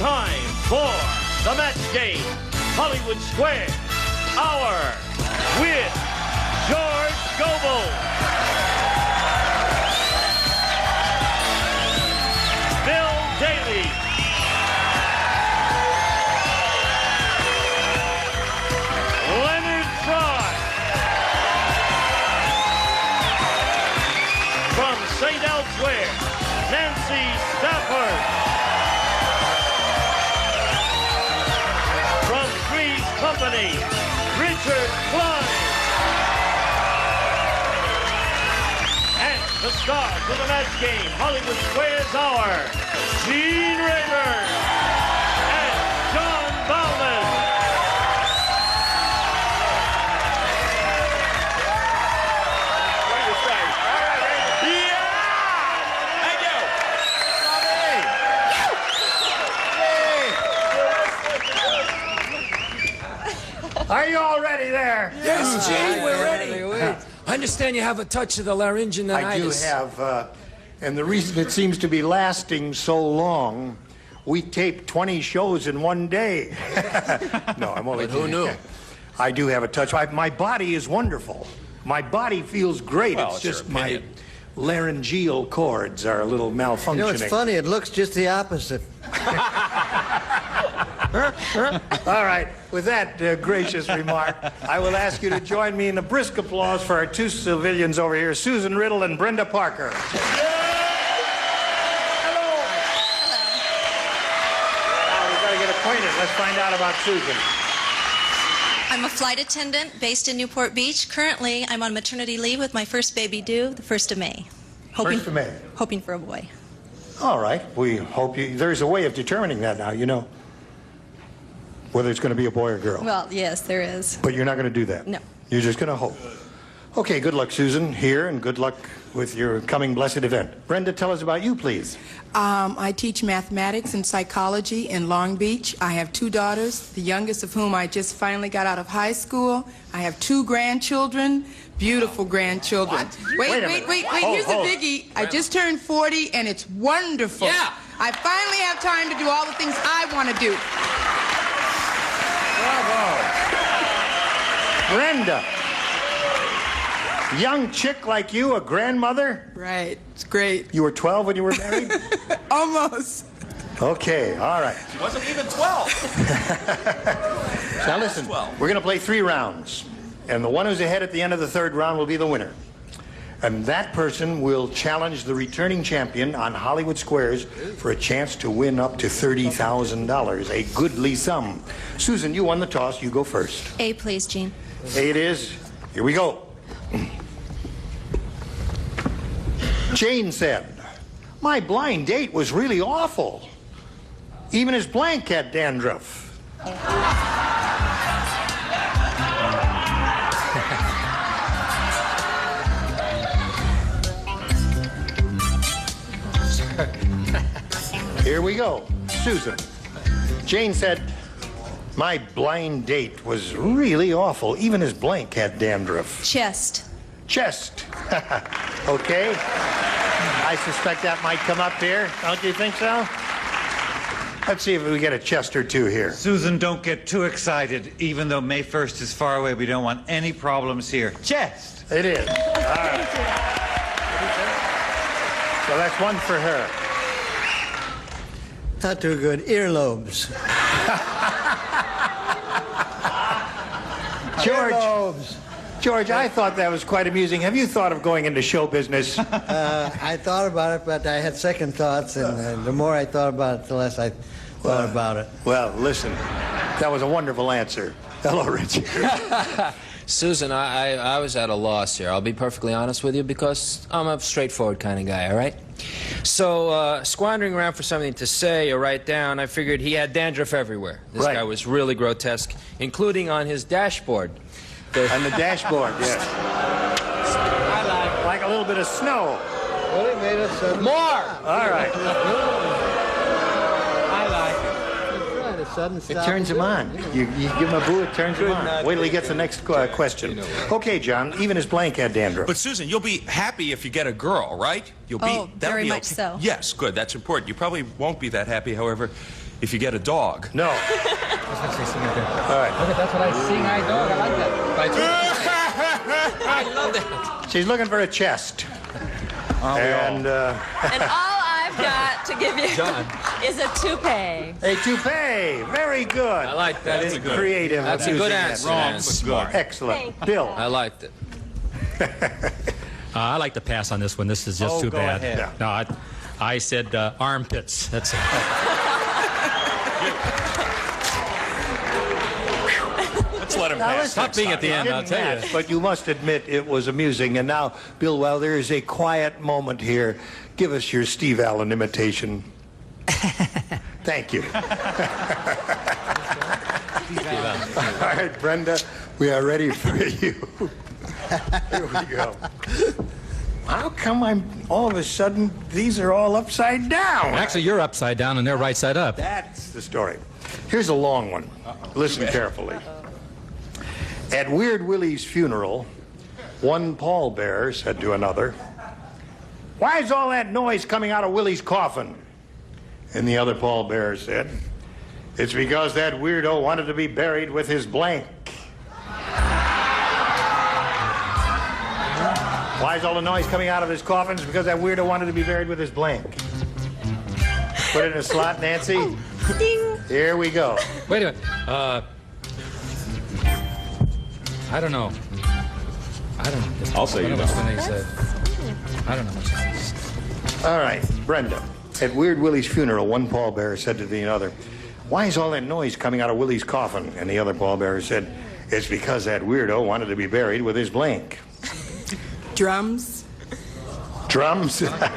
time for the match game, Hollywood Square, Hour with George Gobel. Bill Daly. Leonard Fry. From St. Elsewhere, Nancy Stafford. From Three's Company, Richard Klein. And the stars of the match game, Hollywood Square's Hour, Gene Rayburn and John Bauman. Are you all ready there? Yes, Gene, we're ready. I understand you have a touch of the larynginitis. I do have, and the reason it seems to be lasting so long, we taped 20 shows in one day. No, I'm only But who knew? I do have a touch. My body is wonderful. My body feels great. Well, it's it's your just my opinion. laryngeal cords are a little malfunctioning. You know, it's funny. It looks just the opposite. All right, with that gracious remark, I will ask you to join me in a brisk applause for our two civilians over here, Susan Riddle and Brenda Parker. Hello. Now, we've got to get acquainted. Let's find out about Susan. I'm a flight attendant based in Newport Beach. Currently, I'm on maternity leave with my first baby due the 1st of May. First of May. Hoping for a boy. All right, we hope you... There's a way of determining that now, you know, whether it's going to be a boy or girl. Well, yes, there is. But you're not going to do that? No. You're just going to hope. Okay, good luck, Susan, here, and good luck with your coming blessed event. Brenda, tell us about you, please. I teach mathematics and psychology in Long Beach. I have 2 daughters, the youngest of whom I just finally got out of high school. I have 2 grandchildren, beautiful grandchildren. Wait a minute. Here's Hold. a biggie. I just turned 40, and it's wonderful. Yeah. I finally have time to do all the things I want to do. Bravo. Brenda. Young chick like you, a grandmother? Right. It's great. You were 12 when you were married? Almost. Okay, all right. She wasn't even 12. Now listen, we're going to play 3 rounds. And the one who's ahead at the end of the 3rd round will be the winner. And that person will challenge the returning champion on Hollywood Squares for a chance to win up to $30,000, a goodly sum. Susan, you won the toss. You go first. A, please, Gene. A it is. Here we go. Jane said, "My blind date was really awful. Even his blank had dandruff." Here we go. Susan. Jane said, "My blind date was really awful. Even his blank had dandruff." Chest. Chest. Okay. I suspect that might come up here. Don't you think so? Let's see if we get a chest or 2 here. Susan, don't get too excited. Even though May 1st is far away, we don't want any problems here. Chest. It is. All right. So that's 1 for her. Not too good. Earlobes. George, I thought that was quite amusing. Have you thought of going into show business? I thought about it, but I had second thoughts, and the more I thought about it, the less I thought about it. Well, listen, that was a wonderful answer. Hello, Richard. Susan, I was at a loss here. I'll be perfectly honest with you because I'm a straightforward kind of guy, all right? So, squandering around for something to say or write down, I figured he had dandruff everywhere. This Right. guy was really grotesque, including on his dashboard. On the dashboard, yes. Like a little bit of snow. Well, it made us sudden. More! All right. I like it. That's right, a sudden It stop. turns him on. You give him a boo, it turns him on. Wait till he gets the next question. Okay, John, even his blank had dandruff. But Susan, you'll be happy if you get a girl, right? You'll be Oh, that'll very be much okay. so. Yes, good. That's important. You probably won't be that happy, however, if you get a dog. No. That's what she's singing there. All right. Okay, that's what I sing. I dog. I like that. I love that. She's looking for a chest. And all I've got to give you is a toupee. A toupee. Very good. I like that. That is creative. That's a good answer. Wrong, but good. Excellent. Bill. I liked it. I like to pass on this one. This is just too go bad. ahead. Yeah. No, I said armpits. That's it. Let's let him Now, pass. listen, Stop being at the end, I'll didn't tell you. match, but you must admit it was amusing. And now, Bill, while there is a quiet moment here, give us your Steve Allen imitation. Thank you. All right, Brenda, we are ready for you. Here we go. How come all of a sudden, these are all upside down? Actually, you're upside down and they're right side up. That's the story. Here's a long one. Listen carefully. At Weird Willie's funeral, one pallbearer said to another, "Why is all that noise coming out of Willie's coffin?" And the other pallbearer said, "It's because that weirdo wanted to be buried with his blank." Why is all the noise coming out of his coffin? It's because that weirdo wanted to be buried with his blank. Put it in a slot, Nancy. Ding. Here we go. Wait a minute. I don't know. I'll say you know. I don't know. All right, Brenda. At Weird Willie's funeral, one pallbearer said to the other, "Why is all that noise coming out of Willie's coffin?" And the other pallbearer said, "It's because that weirdo wanted to be buried with his blank." Drums. Drums? Make noise.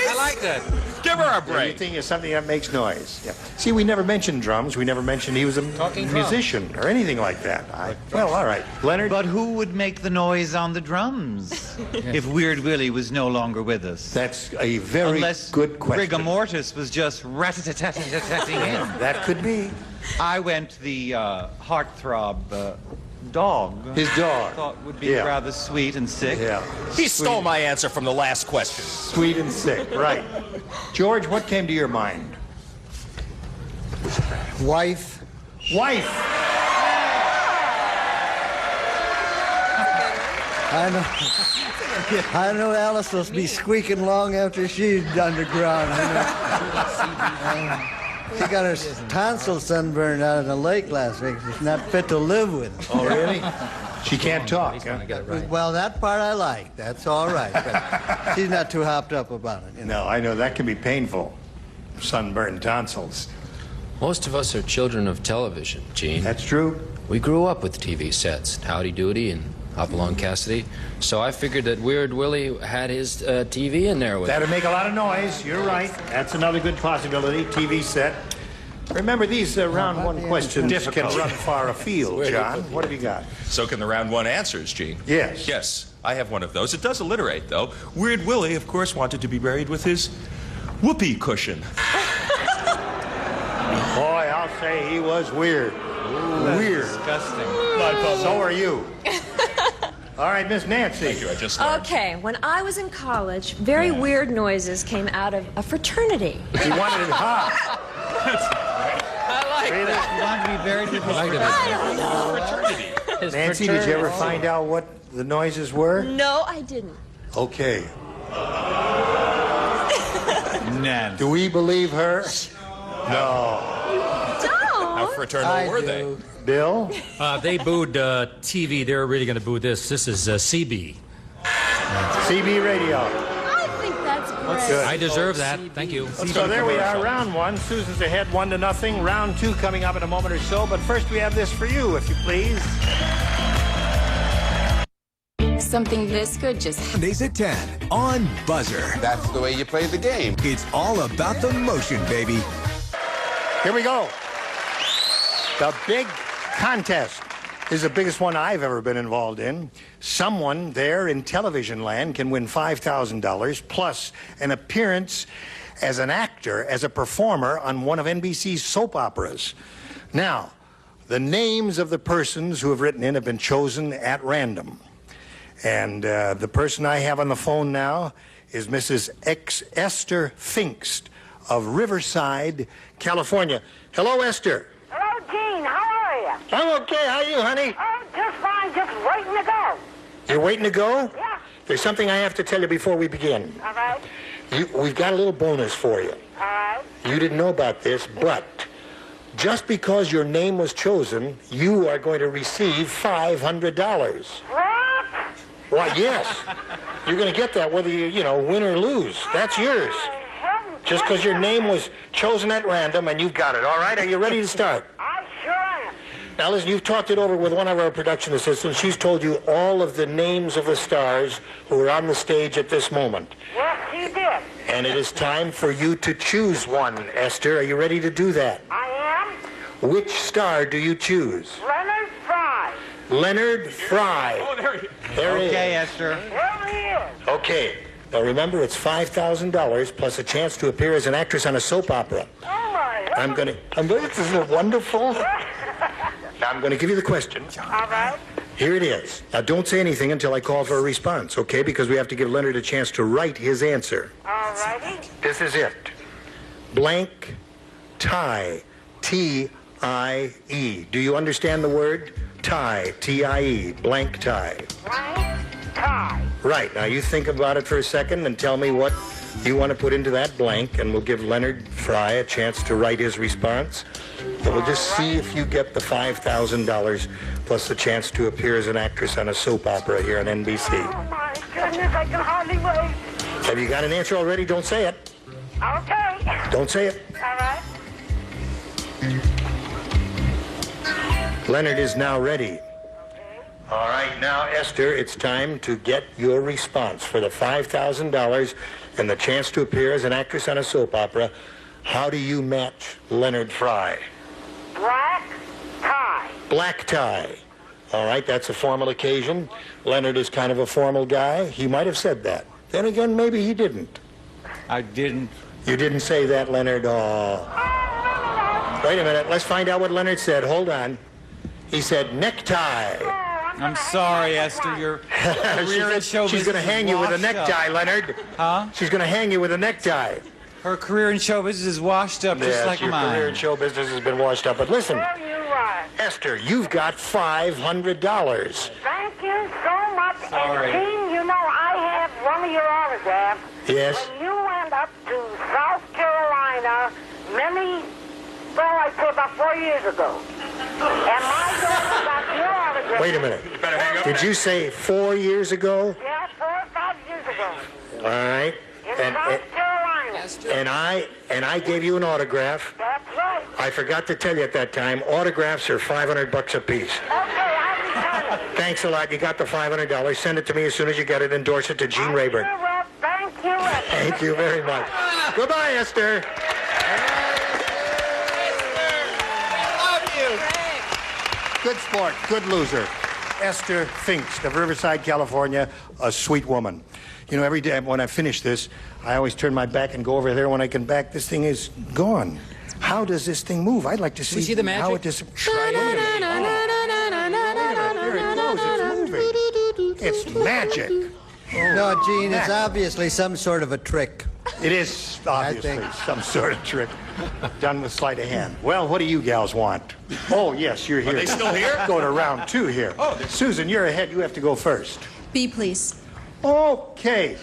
I like that. Give her a Everything break. is something that makes noise. Yeah. See, we never mentioned drums. We never mentioned he was a musician or anything like that. Well, all right. Leonard? But who would make the noise on the drums if Weird Willie was no longer with us? That's a very Unless good question. rigor mortis was just rat-a-tat-tat-tat-tatting in. That could be. I went the heartthrob dog. His dog. Thought would be Yeah. rather sweet and sick. Yeah. He stole my answer from the last question. Sweet and sick, right. George, what came to your mind? Wife. Wife. I know Alice will be squeaking long after she's underground. She got her tonsil sunburned out in the lake last week. She's not fit to live with. Oh, really? She can't talk, huh? Well, that part I like. That's all right. But she's not too hopped up about it. You know? No, I know that can be painful. Sunburned tonsils. Most of us are children of television, Gene. That's true. We grew up with TV sets, Howdy Doody and Hopalong Cassidy. So I figured that Weird Willie had his TV in there with him. That'd make a lot of noise. You're right. That's another good possibility. TV set. Remember, these round one questions can run far afield, John. What have you got? So can the round one answers, Gene. Yes. Yes, I have one of those. It does alliterate, though. Weird Willie, of course, wanted to be buried with his whoopee cushion. Boy, I'll say he was weird. Weird. Disgusting. So are you. All right, Miss Nancy. Thank you, I just learned. Okay, when I was in college, very weird noises came out of a fraternity. He wanted it hot. I like Really? You want to be buried with his I don't know. Nancy, did you ever find out what the noises were? No, I didn't. Okay. Nan. Do we believe her? No. How fraternal were they? Bill? They booed TV. They're really going to boo this. This is CB. CB Radio. I think that's great. Good. I deserve that. Thank you. So there we are, round one. Susan's ahead 1-0. Round two coming up in a moment or so. But first we have this for you, if you please. Something this good just Mondays at 10 on Buzzer. That's the way you play the game. It's all about the motion, baby. Here we go. The big contest is the biggest one I've ever been involved in. Someone there in television land can win $5,000 plus an appearance as an actor, as a performer on one of NBC's soap operas. Now, the names of the persons who have written in have been chosen at random. And the person I have on the phone now is Mrs. Esther Pfingst of Riverside, California. Hello, Esther. Hello, Gene. How are you? I'm okay. How are you, honey? Oh, just fine. Just waiting to go. You're waiting to go? Yeah. There's something I have to tell you before we begin. All right. We've got a little bonus for you. All right. You didn't know about this, but just because your name was chosen, you are going to receive $500. What? Why, yes. You're going to get that whether you win or lose. That's yours. Just because your name was chosen at random and you've got it. All right? Are you ready to start? I sure am. Now, listen, you've talked it over with one of our production assistants. She's told you all of the names of the stars who are on the stage at this moment. Yes, she did. And it is time for you to choose one, Esther. Are you ready to do that? I am. Which star do you choose? Leonard Fry. Leonard Fry. Oh, there he is. There he is. Okay, Esther. There he is. Okay. Now remember, it's $5,000 plus a chance to appear as an actress on a soap opera. Oh, my. Isn't it wonderful? Now I'm going to give you the question. All right. Here it is. Now don't say anything until I call for a response, okay? Because we have to give Leonard a chance to write his answer. All righty. This is it. Blank tie. T-I-E. Do you understand the word? Tie. T-I-E. Blank tie. Blank tie. Right. Now you think about it for a second and tell me what you want to put into that blank, and we'll give Leonard Fry a chance to write his response. And we'll just see if you get the $5,000 plus the chance to appear as an actress on a soap opera here on NBC. Oh, my goodness. I can hardly wait. Have you got an answer already? Don't say it. Okay. Don't say it. All right. Leonard is now ready. All right, now, Esther, it's time to get your response for the $5,000 and the chance to appear as an actress on a soap opera. How do you match Leonard Fry? Black tie. Black tie. All right, that's a formal occasion. Leonard is kind of a formal guy. He might have said that. Then again, maybe he didn't. I didn't. You didn't say that, Leonard. Oh. Wait a minute. Let's find out what Leonard said. Hold on. He said necktie. I'm sorry, Esther. Your career in show She's going to hang you with a necktie, Leonard. Huh? She's going to hang you with a necktie. Her career in show business is washed up just like your mine. career in show business has been washed up. But listen, Esther, you've got $500. Thank you so much. Sorry. And Gene, I have one of your autographs. Yes? When you went up to South Carolina I'd say about 4 years ago. And my daughter got your autograph. Wait a minute. Did you say 4 years ago? Yeah, 4 or 5 years ago. All right. In South Carolina. And I gave you an autograph. That's right. I forgot to tell you at that time, autographs are $500 a piece. Okay, I'll return it. Thanks a lot. You got the $500. Send it to me as soon as you get it. Endorse it to Gene Rayburn. Thank you. Thank you very much. Goodbye, Esther. Good sport, good loser. Esther Finks of Riverside, California, a sweet woman. You know, every day when I finish this, I always turn my back and go over there. When I come back, this thing is gone. How does this thing move? I'd like to see, the magic? how it just... It's moving. It's magic. No, Gene, it's obviously some sort of a trick. It is obviously some sort of trick done with sleight of hand. Well, what do you gals want? Oh, yes, you're here. Are they still here? Going to round 2 here. Oh, Susan, you're ahead. You have to go first. B, please. Okay.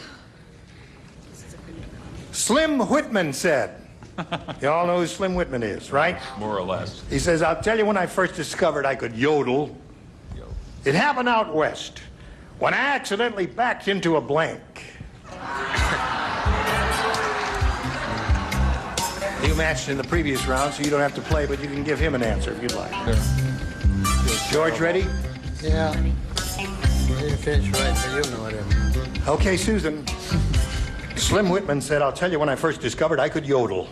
Slim Whitman said. You all know who Slim Whitman is, right? More or less. He says, I'll tell you when I first discovered I could yodel. It happened out west when I accidentally backed into a blank. You matched in the previous round, so you don't have to play, but you can give him an answer if you'd like. George, ready? Yeah. I didn't finish right, so you know what I mean. Okay, Susan. Slim Whitman said, I'll tell you when I first discovered I could yodel.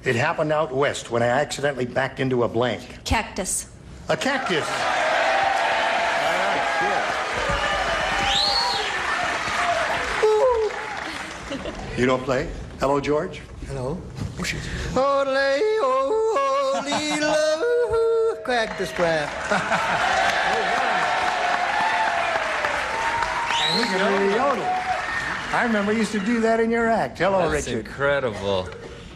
It happened out west when I accidentally backed into a blank. Cactus. A cactus. You don't play? Hello, George. Hello. Ole, holy love, cactus crap. And he can really yodel. I remember you used to do that in your act. Hello, That's Richard. incredible.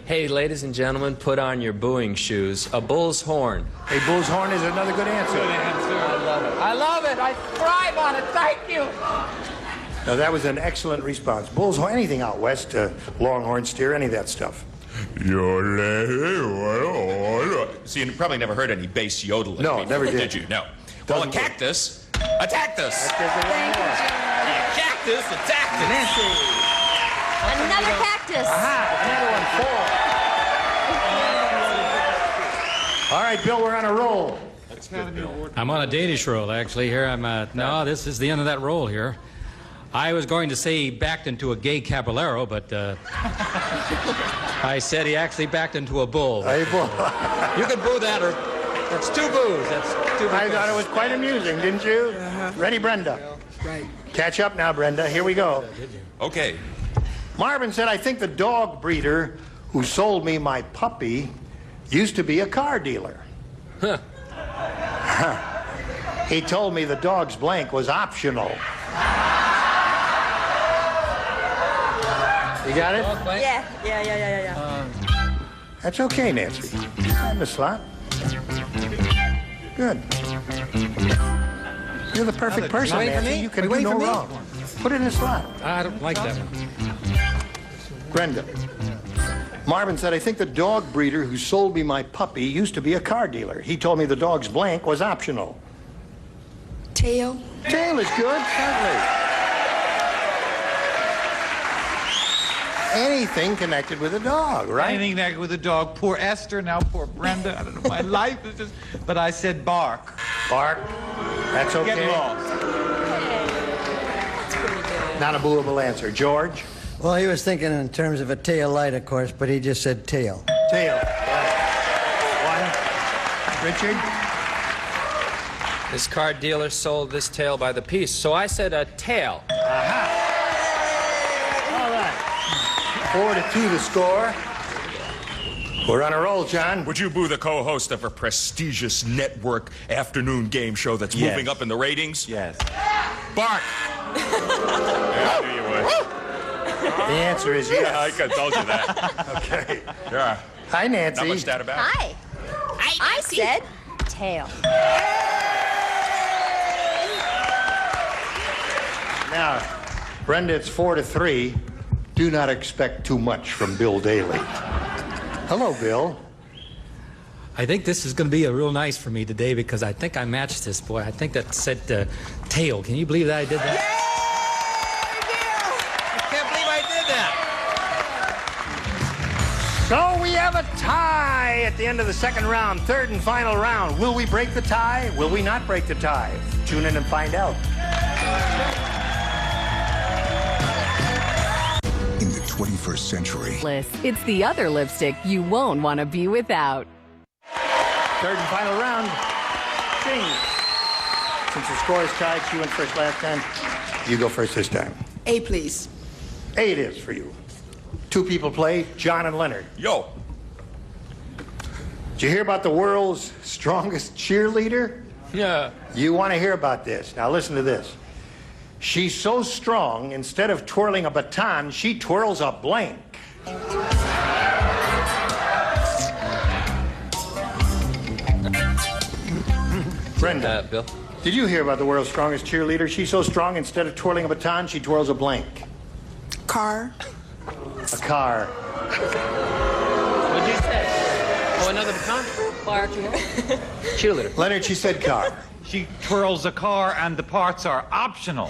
Hey, ladies and gentlemen, put on your booing shoes. A bull's horn. A bull's horn is another good answer. Good answer. I love it. I love it. I thrive on it. Thank you. Now, that was an excellent response. Bull's horn, anything out west, longhorn steer, any of that stuff. See, you probably never heard any bass yodeling. No, before, never did. Did you? No. Well, a cactus attacked us. Thank you, John. Cactus attacked us. Nancy. Another cactus. Another one, 4. All right, Bill, we're on a roll. I'm on a Danish roll, actually. Here I'm. No, this is the end of that roll here. I was going to say he backed into a gay caballero, but I said he actually backed into a bull. A bull. You can boo that, or that's 2 boos. That's 2 boos. I thought it was quite amusing, didn't you? Ready, Brenda? Right. Catch up now, Brenda. Here we go. Okay. Marvin said, I think the dog breeder who sold me my puppy used to be a car dealer. He told me the dog's blank was optional. You got it? Yeah. That's okay, Nancy. In the slot. Good. You're the perfect person, Wait for Nancy. me? You can do Wait no for me? wrong. Put it in the slot. I don't like that one. Brenda. Marvin said, I think the dog breeder who sold me my puppy used to be a car dealer. He told me the dog's blank was optional. Tail. Tail is good, certainly. Anything connected with a dog, right? Anything connected with a dog. Poor Esther, now poor Brenda. I don't know, my life is just... But I said bark. Bark. That's okay. Get lost. Not a booable answer. George? Well, he was thinking in terms of a tail light, of course, but he just said tail. Tail. One. Richard? This car dealer sold this tail by the piece, so I said a tail. Aha. All right. 4-2 the score. We're on a roll, John. Would you boo the co-host of a prestigious network afternoon game show that's moving up in the ratings? Yes. Bark! Yeah, I knew you would. The answer is yes. I could have told you that. Okay. Yeah. Hi, Nancy. Not much doubt about it. Hi. I said tail. Now, Brenda, it's 4-3. Do not expect too much from Bill Daly. Hello, Bill. I think this is going to be a real nice for me today because I think I matched this boy. I think that said tail. Can you believe that I did that? I can't believe I did that. So we have a tie at the end of the second round, third and final round. Will we break the tie? Will we not break the tie? Tune in and find out. In the 21st century. It's the other lipstick you won't want to be without. Third and final round. Sing. Since the score is tied, she went first last time. You go first this time. A, please. A it is for you. 2 people play, John and Leonard. Yo. Did you hear about the world's strongest cheerleader? Yeah. You want to hear about this. Now listen to this. She's so strong, instead of twirling a baton, she twirls a blank. Brenda, Bill. did you hear about the world's strongest cheerleader? She's so strong, instead of twirling a baton, she twirls a blank. Car. A car. What'd you say? Oh, another baton? Cheerleader. Leonard, she said car. She twirls a car and the parts are optional.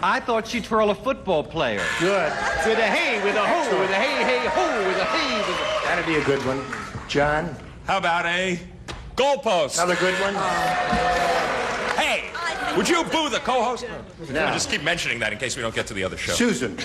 I thought she'd twirl a football player. Good. With a hey, with a ho, with a hey, hey, ho, with a hey, with a... That'd be a good one. John? How about a goalpost? Another good one? Hey, would you boo the co-host? No. Just keep mentioning that in case we don't get to the other show. Susan,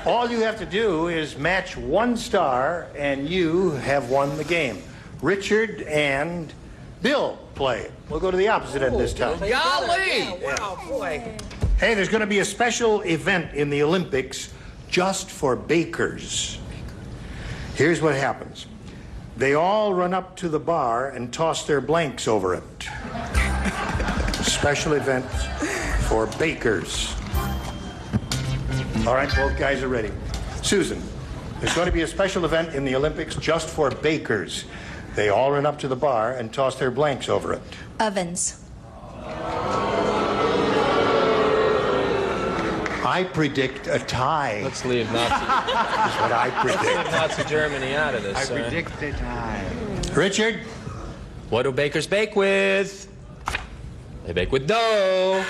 all you have to do is match 1 star and you have won the game. Richard and Bill play. We'll go to the opposite end this time. Golly! Wow, boy. Hey, there's going to be a special event in the Olympics just for bakers. Here's what happens. They all run up to the bar and toss their blanks over it. Special event for bakers. All right, both guys are ready. Susan, There's going to be a special event in the Olympics just for bakers. They all run up to the bar and toss their blanks over it. Ovens. I predict a tie. Let's leave Nazi. That's what I predict. Let's leave Nazi Germany out of this. I predict a tie. Richard? What do bakers bake with? They bake with dough.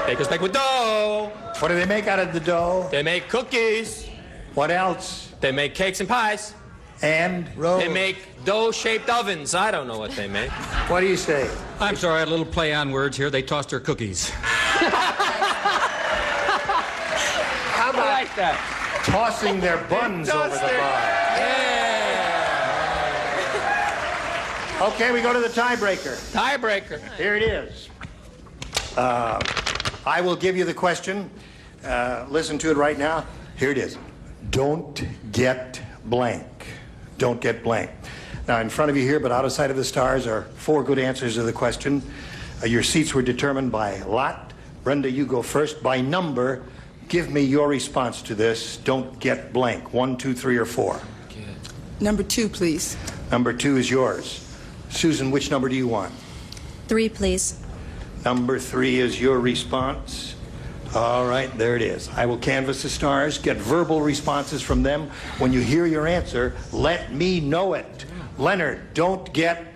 Bakers bake with dough. What do they make out of the dough? They make cookies. What else? They make cakes and pies. And? They make dough-shaped ovens. I don't know what they make. What do you say? I'm sorry, I had a little play on words here. They tossed their cookies. How about I like that? tossing their buns over the bar? Yeah. Okay, we go to the tiebreaker. Tiebreaker. Here it is. I will give you the question. Listen to it right now. Here it is. Don't get blank. Don't get blank. Now, in front of you here, but out of sight of the stars, are 4 good answers to the question. Your seats were determined by lot. Brenda, you go first. By number, give me your response to this. Don't get blank. 1, 2, 3, or 4. Number 2, please. Number 2 is yours. Susan, which number do you want? 3, please. Number 3 is your response. All right, there it is. I will canvass the stars, get verbal responses from them. When you hear your answer, let me know it. Leonard, don't get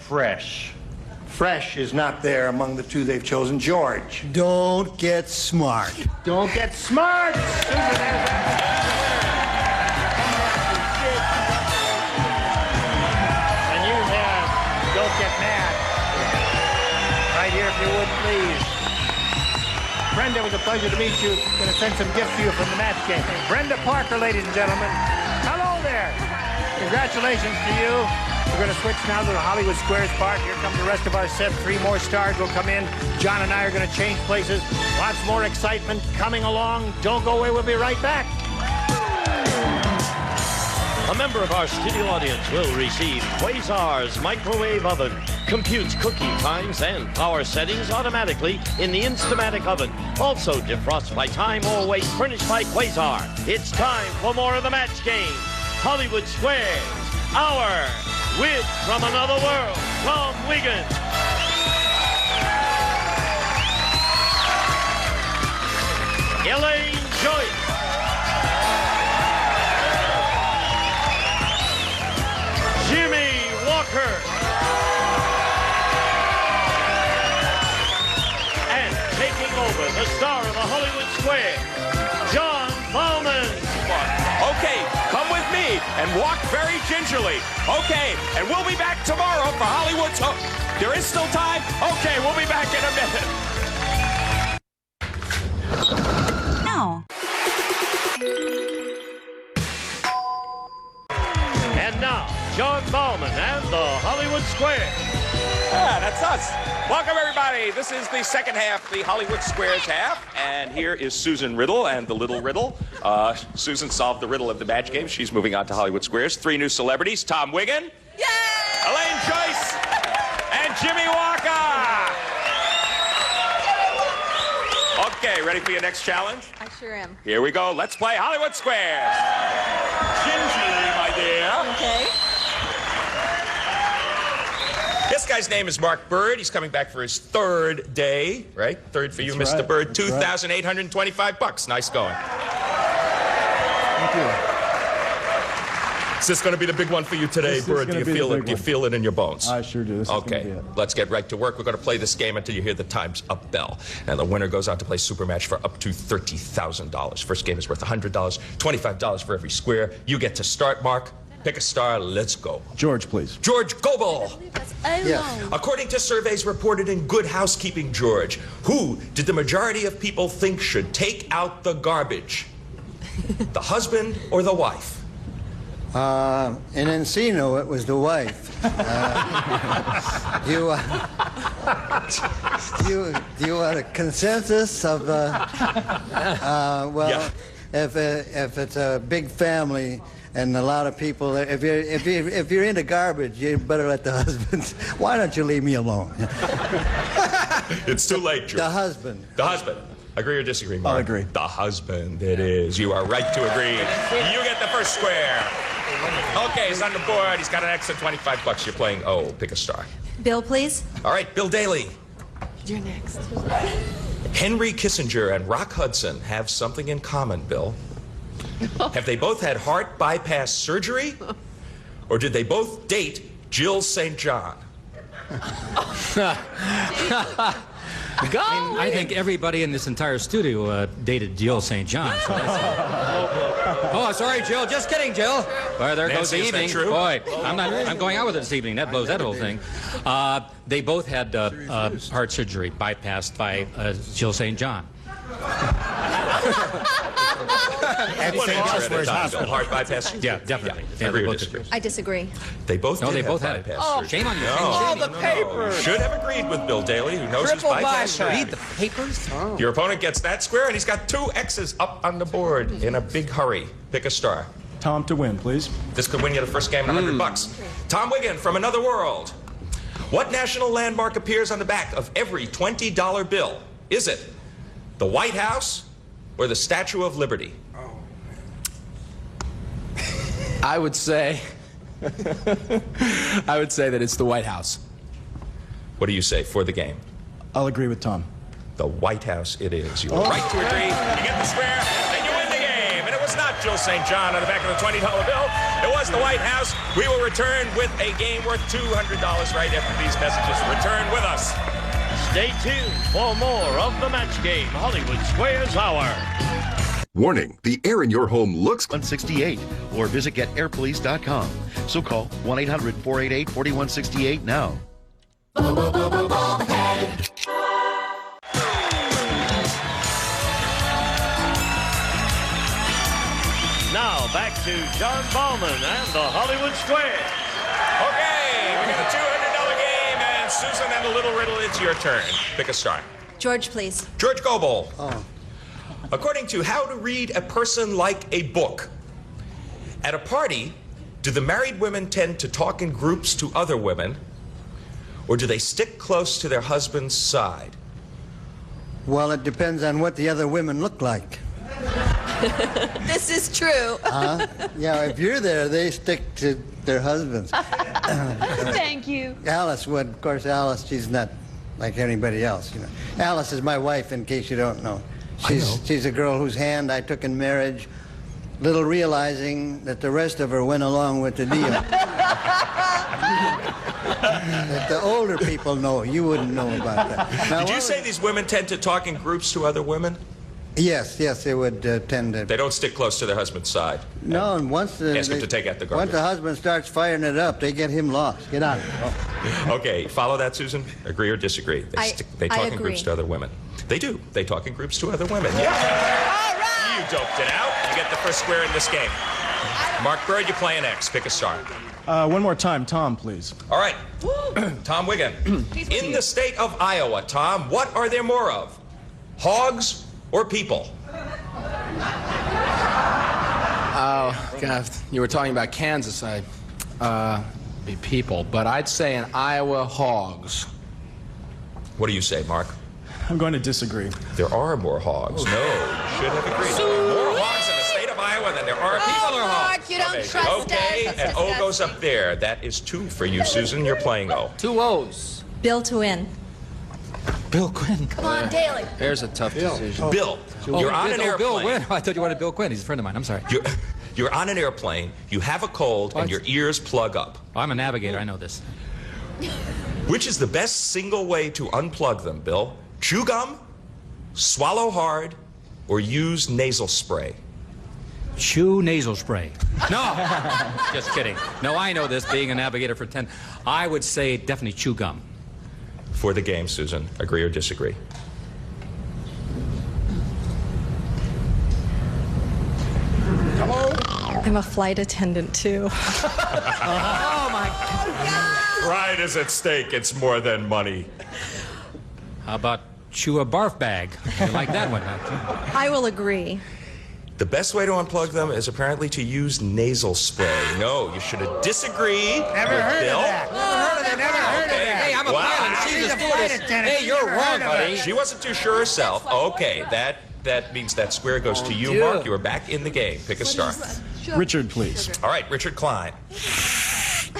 fresh. Fresh is not there among the 2 they've chosen. George. Don't get smart. Don't get smart. Susan has that. And you have don't get mad. Right here, if you would, please. Brenda, it was a pleasure to meet you. I'm going to send some gifts to you from the match game. Brenda Parker, ladies and gentlemen. Hello there. Congratulations to you. We're going to switch now to the Hollywood Squares Park. Here come the rest of our set. 3 more stars will come in. John and I are going to change places. Lots more excitement coming along. Don't go away. We'll be right back. A member of our studio audience will receive Quasar's microwave oven. Computes cooking times and power settings automatically in the Instamatic oven. Also defrosts by time or weight, furnished by Quasar. It's time for more of the match game. Hollywood Squares, our wit from another world, Tom Wigan. Elaine Joyce. Jimmy Walker. And taking over, the star of the Hollywood Square, John Bowman. Okay, come with me and walk very gingerly. Okay, and we'll be back tomorrow for Hollywood's... Oh, there is still time? Okay, we'll be back in a minute. No. And now, John Bowman and the Hollywood Square. Yeah, that's us. Welcome, everybody. This is the second half, the Hollywood Squares half. And here is Susan Riddle and the Little Riddle. Susan solved the riddle of the match game. She's moving on to Hollywood Squares. 3 new celebrities. Tom Wigan. Yay! Elaine Joyce. And Jimmy Walker. Okay, ready for your next challenge? I sure am. Here we go. Let's play Hollywood Squares. Gingerly, my dear. Okay. This guy's name is Mark Bird. He's coming back for his 3rd day, right? 3rd for you, That's Mr. right. Bird. That's right. $2,825. Nice going. Thank you. Is this going to be the big one for you today, This is Bird? Do gonna you be the feel it? big Do you one. feel it in your bones? I sure do. This is gonna Okay, be it. let's get right to work. We're going to play this game until you hear the Time's Up bell. And the winner goes out to play Super Match for up to $30,000. First game is worth $100, $25 for every square. You get to start, Mark. Pick a star. Let's go. George, please. George Gobel. Yes. According to surveys reported in Good Housekeeping, George, who did the majority of people think should take out the garbage? The husband or the wife? In Encino, it was the wife. Do you want a consensus of? Well, Yeah. if it's a big family and a lot of people, if you're into garbage, you better let the husband. Why don't you leave me alone? It's too late, George. The husband. The husband. Agree or disagree, Mark? I'll agree. The husband, it is. You are right to agree. You get the first square. Okay, he's on the board. He's got an extra $25. You're playing O. Pick a star. Bill, please. All right, Bill Daly. You're next. Henry Kissinger and Rock Hudson have something in common, Bill. Have they both had heart bypass surgery? Or did they both date Jill St. John? Go! I think everybody in this entire studio dated Jill St. John. So oh, sorry, Jill. Just kidding, Jill. Well, there goes the Nancy, is that evening. true? Boy, I'm going out with her this evening. That blows that whole thing. They both had heart surgery bypassed by Jill St. John. At St. John's Hospital. Heart bypass? Yeah, definitely. Yeah, agree or disagree? I disagree. They both No, did they both have had it. bypass Oh, surgery. shame on you. No. The You should have agreed with Bill Daly, who knows his Triple bypass bypass. surgery. Read the papers? Oh. Your opponent gets that square, and he's got 2 X's up on the board in a big hurry. Pick a star. Tom to win, please. This could win you the first game and $100. Tom Wiggin from Another World. What national landmark appears on the back of every $20 bill? Is it the White House or the Statue of Liberty? I would say that it's the White House. What do you say for the game? I'll agree with Tom. The White House it is. You are right to agree. You get the square, and you win the game. And it was not Jill St. John on the back of the $20 bill. It was the White House. We will return with a game worth $200 right after these messages. Return with us. Stay tuned for more of the match game, Hollywood Squares Hour. Warning, the air in your home looks 168 or visit getairpolice.com. So call 1-800-488-4168 now. Now back to John Ballman and the Hollywood Square. Okay, we got a $200 game, and Susan and the Little Riddle, it's your turn. Pick a star. George, please. George Gobel. According to How to Read a Person Like a Book, at a party, do the married women tend to talk in groups to other women, or do they stick close to their husband's side? Well, it depends on what the other women look like. This is true. Yeah, if you're there, they stick to their husbands. Thank you. Alice would. Of course, Alice, she's not like anybody else, you know. Alice is my wife, in case you don't know. She's a girl whose hand I took in marriage, little realizing that the rest of her went along with the deal. That the older people know. You wouldn't know about that. Now, Did you say these women tend to talk in groups to other women? Yes, they would tend to. They don't stick close to their husband's side. No, and once Ask them to take out the garbage. Once the husband starts firing it up, they get him lost. Get out of it. Oh. Okay, follow that, Susan? Agree or disagree? They talk in agree. groups to other women. They do. They talk in groups to other women. Yeah. All right. You doped it out. You get the first square in this game. Mark Bird, you're playing X. Pick a star. One more time, Tom, please. All right. Tom Wiggin. In the state of Iowa, Tom, what are there more of? Hogs or people? Oh, God, if you were talking about Kansas, I'd be people. But I'd say in Iowa, hogs. What do you say, Mark? I'm going to disagree. There are more hogs. No, you should have agreed. There are more hogs in the state of Iowa than there are people. Mark, you don't trust Okay, us. and O goes up there. That is 2 for you, Susan. You're playing O. 2 O's. Bill to win. Bill Quinn. Come on, Daly. There's a tough decision. Bill, you're on an Bill airplane. Quinn. I thought you wanted Bill Quinn. He's a friend of mine. I'm sorry. You're on an airplane. You have a cold, and your ears plug up. Oh, I'm a navigator. I know this. Which is the best single way to unplug them, Bill? Chew gum, swallow hard, or use nasal spray? Chew nasal spray. No, just kidding. No, I know this, being a navigator for 10. I would say definitely chew gum. For the game, Susan. Agree or disagree? Hello? I'm a flight attendant, too. Oh, my God. Pride is at stake. It's more than money. How about chew a barf bag? You like that one? I will agree. The best way to unplug them is apparently to use nasal spray. No, you should have disagreed with Bill. Hey, I'm a pilot. She's a flight attendant. Hey, you're wrong, buddy. She wasn't too sure herself. Okay, that means that square goes to you, Mark. You are back in the game. Pick a star. Richard, please. All right, Richard Klein.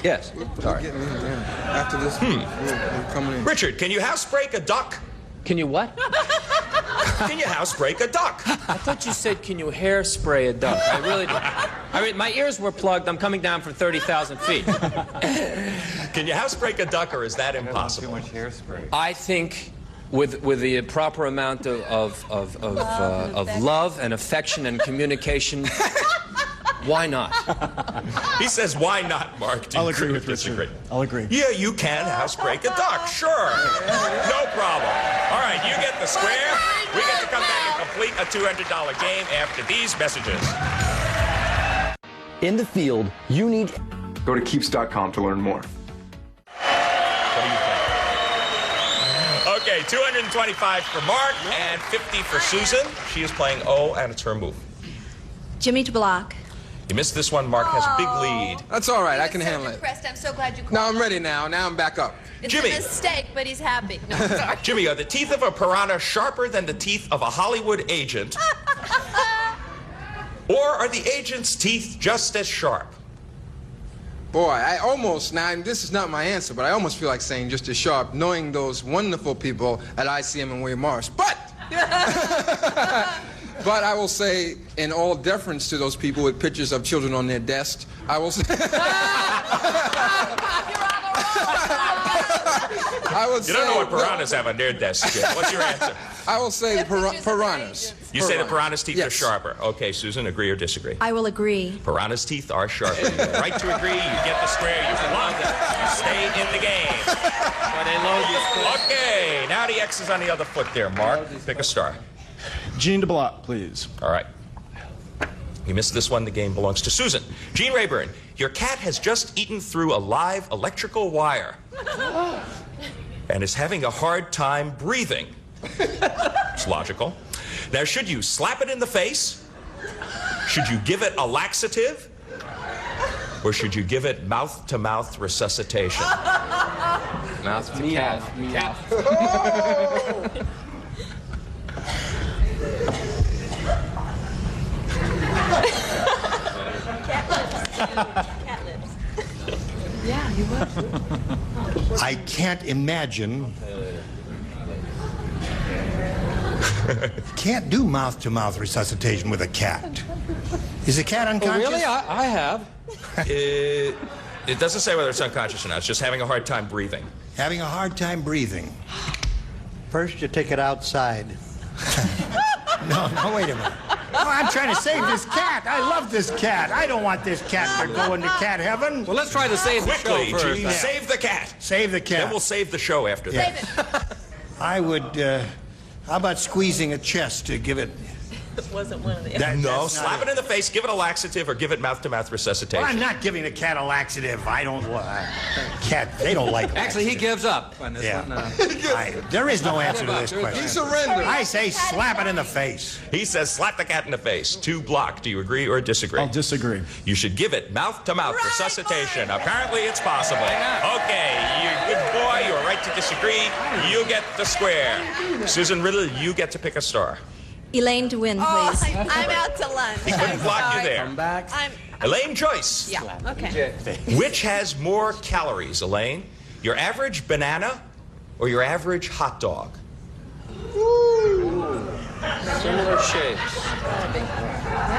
Yes. Sorry. After this, we're coming in. Richard, can you housebreak a duck? Can you what? Can you housebreak a duck? I thought you said, can you hairspray a duck? I really did. I mean, my ears were plugged. I'm coming down from 30,000 feet. Can you housebreak a duck, or is that impossible? Too much hairspray. I think with the proper amount of love and affection and communication, why not? He says, why not, Mark? Do you I'll agree with disagree? Richard. I'll agree. Yeah, you can housebreak a duck, sure. No problem. All right, you get the square. We get to come back and complete a $200 game after these messages. In the field, you need... Go to keeps.com to learn more. What do you think? Okay, 225 for Mark and 50 for Susan. She is playing O, and it's her move. Jimmy to block. You missed this one. Mark has a big lead. That's all right. I can handle it. I'm so glad you called. No, I'm ready now. Now I'm back up. It's Jimmy. a mistake, but he's happy. No, I'm sorry. Jimmy, are the teeth of a piranha sharper than the teeth of a Hollywood agent? Or are the agent's teeth just as sharp? Boy, I almost, now this is not my answer, but I almost feel like saying just as sharp, knowing those wonderful people at ICM and William Morris. But I will say, in all deference to those people with pictures of children on their desks, I will say... You don't know what piranhas have on their desks yet. What's your answer? I will say the piranhas. You say the piranha's teeth are sharper. Okay, Susan, agree or disagree? I will agree. Piranha's teeth are sharper. You have the right to agree. You get the square. You block it. You stay in the game. Okay, now the X is on the other foot there. Mark, pick a star. Gene DeBlock, please. All right. You missed this one. The game belongs to Susan. Gene Rayburn, your cat has just eaten through a live electrical wire and is having a hard time breathing. It's logical. Now, should you slap it in the face? Should you give it a laxative? Or should you give it mouth-to-mouth resuscitation? Mouth to cat. Cat lips. Yeah, you would. I can't imagine. Can't do mouth-to-mouth resuscitation with a cat. Is the cat unconscious? Oh, really? I have. It doesn't say whether it's unconscious or not. It's just having a hard time breathing. Having a hard time breathing. First, you take it outside. No, wait a minute. Oh, I'm trying to save this cat. I love this cat. I don't want this cat to go into cat heaven. Well, let's try to save the show Quickly, first. Gene, save the cat. Save the cat. Then we'll save the show after that. Save it. I would, how about squeezing a chest to give it... Wasn't one of the No, slap it in the face, give it a laxative, or give it mouth-to-mouth resuscitation. Well, I'm not giving the cat a laxative. I don't want... Cat, they don't like Actually, he gives up on this one. There is no answer to this question. He surrendered. I say slap it in the face. He says slap the cat in the face. 2 block. Do you agree or disagree? I'll disagree. You should give it mouth-to-mouth resuscitation. Apparently, it's possible. Okay, you good boy. You are right to disagree. You get the square. Susan Riddle, you get to pick a star. Elaine to win, please. I'm out to lunch. He couldn't block you there. Come back. Elaine Joyce. Yeah, okay. Which has more calories, Elaine? Your average banana or your average hot dog? Similar shapes.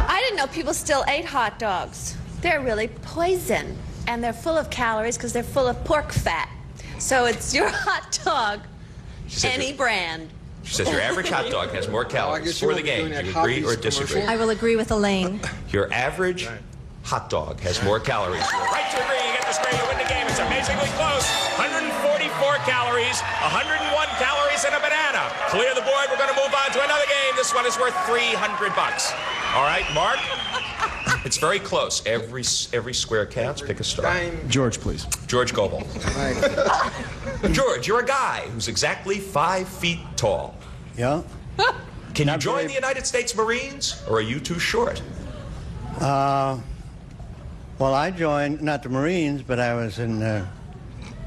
I didn't know people still ate hot dogs. They're really poison. And they're full of calories because they're full of pork fat. So it's your hot dog, any brand. She says your average hot dog has more calories. For the game, do you agree or disagree? I will agree with Elaine. Your average hot dog has more calories. You're right to agree. You get the square, you win the game. It's amazingly close. 144 calories, 101 calories in a banana. Clear the board. We're going to move on to another game. This one is worth $300. All right, Mark? It's very close. Every square counts. Pick a star. George, please. George Goebel. George, you're a guy who's exactly 5 feet tall. Yeah? Can you join the United States Marines, or are you too short? Well, I joined, not the Marines, but I was in the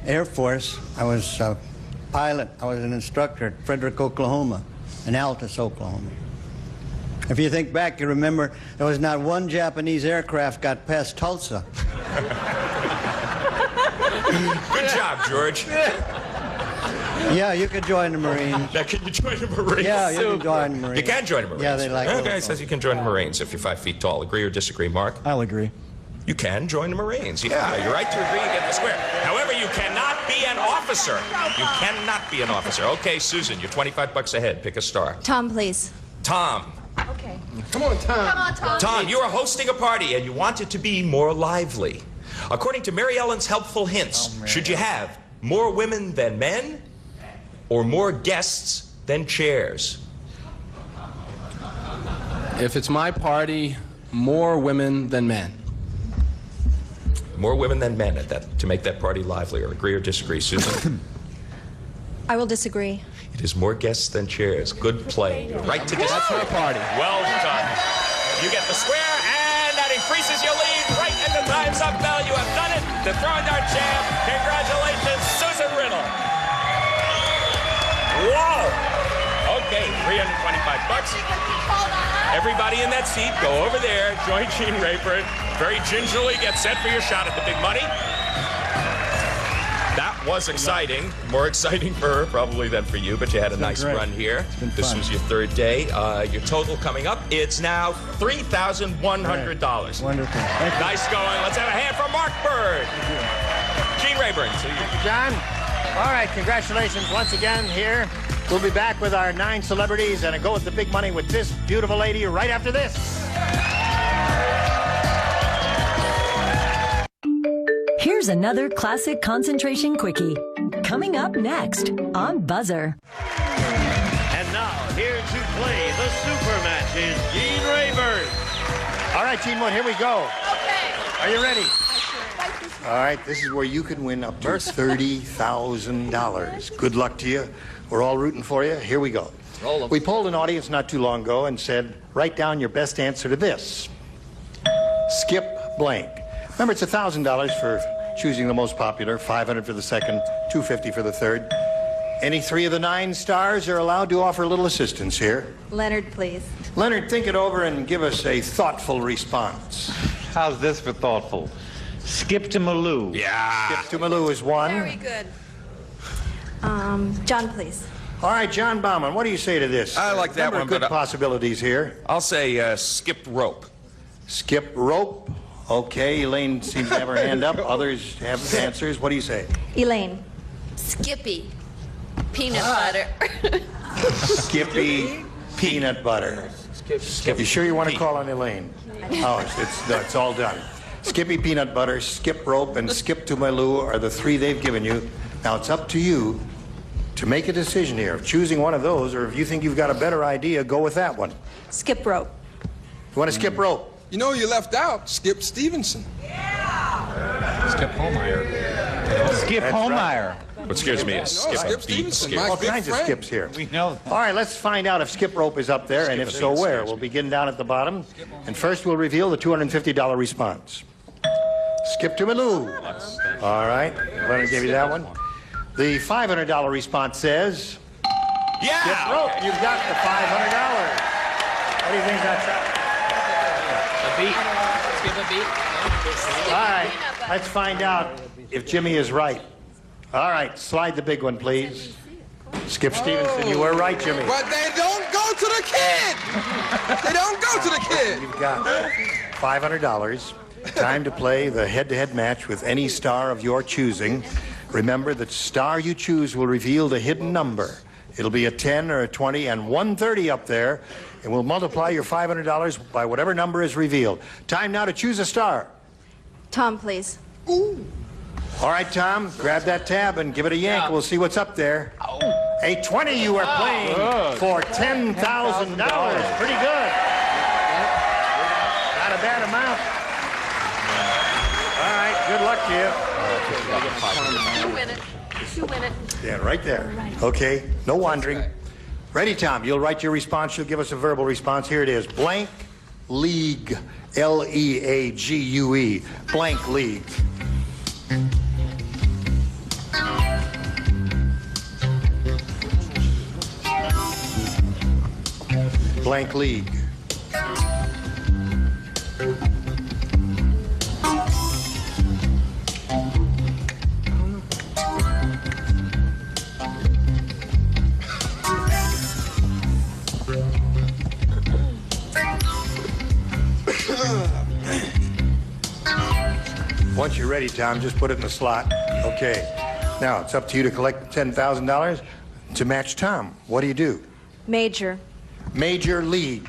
Air Force. I was a pilot. I was an instructor at Frederick, Oklahoma, and Altus, Oklahoma. If you think back, you remember there was not one Japanese aircraft got past Tulsa. Good job, George. Yeah, you could join the Marines. Now, can you join the Marines? Yeah, you can join the Marines. You can join the Marines. Yeah, they like it. those Okay, says you can join the Marines if you're 5 feet tall. Agree or disagree, Mark? I'll agree. You can join the Marines. Yeah, you're right to agree and get the square. However, you cannot be an officer. You cannot be an officer. Okay, Susan, you're 25 bucks ahead. Pick a star. Tom, please. Tom. Okay. Come on, Tom. Come on, Tom. Tom, you are hosting a party and you want it to be more lively. According to Mary Ellen's helpful hints, should you have more women than men or more guests than chairs? If it's my party, more women than men. More women than men at that to make that party livelier. Agree or disagree, Susan? I will disagree. It is more guests than chairs. Good play. You're right to disagree. That's my party. Well done. You get the square, and that increases your lead right at the Time's Up bell. You have done it. The Throwing Dart champ. Congratulations, Susan Riddle. Whoa. Okay, 325 bucks. Everybody in that seat, go over there, join Gene Rayburn. Very gingerly get set for your shot at the big money. That was exciting. More exciting for her probably than for you, but you had a nice run here. This was your third day. Your total coming up, it's now $3,100. Wonderful. Nice going. Let's have a hand for Mark Bird. Gene Rayburn. Thank you, John. All right, congratulations once again here. We'll be back with our 9 celebrities and a go at the big money with this beautiful lady right after this. Here's another classic concentration quickie. Coming up next on Buzzer. And now, here to play the super match is Gene Rayburn. All right, Gene Wood, here we go. Okay. Are you ready? All right, this is where you can win up to $30,000. Good luck to you. We're all rooting for you. Here we go. We polled an audience not too long ago and said, write down your best answer to this. Skip blank. Remember, it's $1,000 for choosing the most popular, $500 for the second, $250 for the third. Any 3 of the 9 stars are allowed to offer a little assistance here. Leonard, please. Leonard, think it over and give us a thoughtful response. How's this for thoughtful? Skip to Malou. Yeah. Skip to Malou is 1. Very good. John, please. All right, John Bauman, what do you say to this? I like that Number one, of good but possibilities here. I'll say skip rope. Skip rope. Okay, Elaine seems to have her hand up. Others have answers. What do you say? Elaine. Skippy. Peanut butter. Skippy peanut butter. Skip. You sure you want to call on Elaine? Oh, it's all done. Skippy peanut butter, skip rope, and skip to Malou are the 3 they've given you. Now it's up to you to make a decision here of choosing one of those, or if you think you've got a better idea, go with that one. Skip rope. You want to skip rope? You know you left out Skip Stevenson. Skip Holmeyer. Skip That's Holmeyer. What scares me is skip Skip beat. Stevenson, Skip. my All big kinds of friend. skips here. We know. All right, let's find out if skip rope is up there, and if so, where. We'll begin down at the bottom. And first, we'll reveal the $250 response. Skip to Malou. All right, Leonard gave you that one. The $500 response says... Yeah! Skip rope. You've got the $500. What do you think that's up? A beat. Skip a beat. All right, let's find out if Jimmy is right. All right, slide the big one, please. Skip Stevenson, you were right, Jimmy. But they don't go to the kid. They don't go to the kid. You've got $500. Time to play the head-to-head match with any star of your choosing. Remember, the star you choose will reveal the hidden number. It'll be a 10 or a 20 and 130 up there, and we'll multiply your $500 by whatever number is revealed. Time now to choose a star. Tom, please. Ooh. All right, Tom, grab that tab and give it a yank. We'll see what's up there. A 20 you are playing for $10,000. Pretty good. Not a bad amount. All right, good luck to you. You win it. You win it. Yeah, right there. Okay, no wandering. Ready, Tom? You'll write your response. You'll give us a verbal response. Here it is. Blank league. L-E-A-G-U-E. Blank league. Blank league. Once you're ready, Tom, just put it in the slot. Okay. Now, it's up to you to collect $10,000 to match Tom. What do you do? Major. Major league.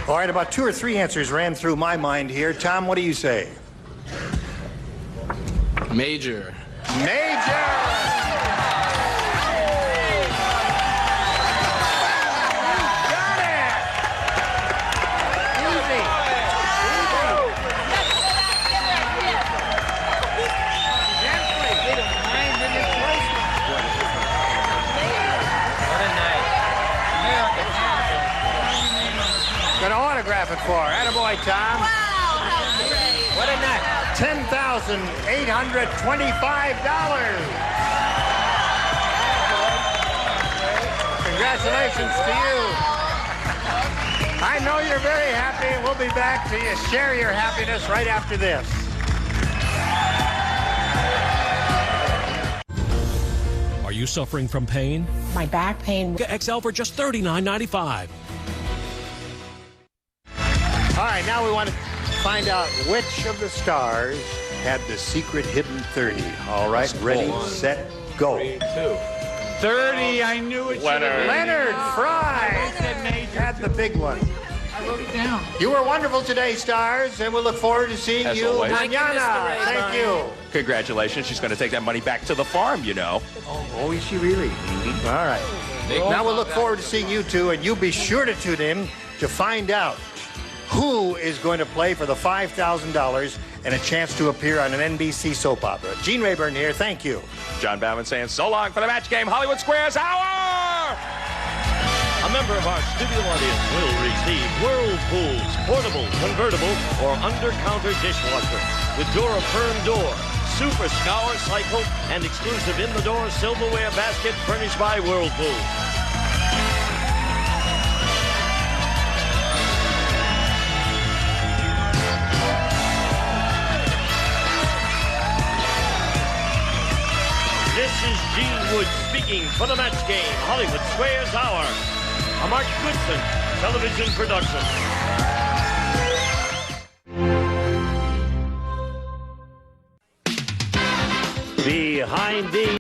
All right, about 2 or 3 answers ran through my mind here. Tom, what do you say? Major. Major! Gonna autograph it for her. Attaboy, Tom. Wow, how great. What a night. $10,825. Congratulations to you. I know you're very happy. We'll be back to you. Share your happiness right after this. Are you suffering from pain? My back pain. Get XL for just $39.95. All right, now we want to find out which of the stars had the secret hidden 30. All right, ready, set, go. 30, I knew it. Leonard Fry had the big one. I wrote it down. You were wonderful today, stars, and we'll look forward to seeing As you always. mañana. Thank you. Congratulations. She's going to take that money back to the farm, you know. Oh, is she really? All right. Now we'll look forward to seeing you two, and you be sure to tune in to find out who is going to play for the $5,000 and a chance to appear on an NBC soap opera. Gene Rayburn here. Thank you. John Bauman saying so long for the match game Hollywood Squares Hour! A member of our studio audience will receive Whirlpool's portable, convertible, or under-counter dishwasher with Dura-Firm door, Super Scour Cycle, and exclusive in-the-door silverware basket furnished by Whirlpool. This is Gene Wood speaking for the match game, Hollywood Squares Hour, a Mark Goodson television production. Behind the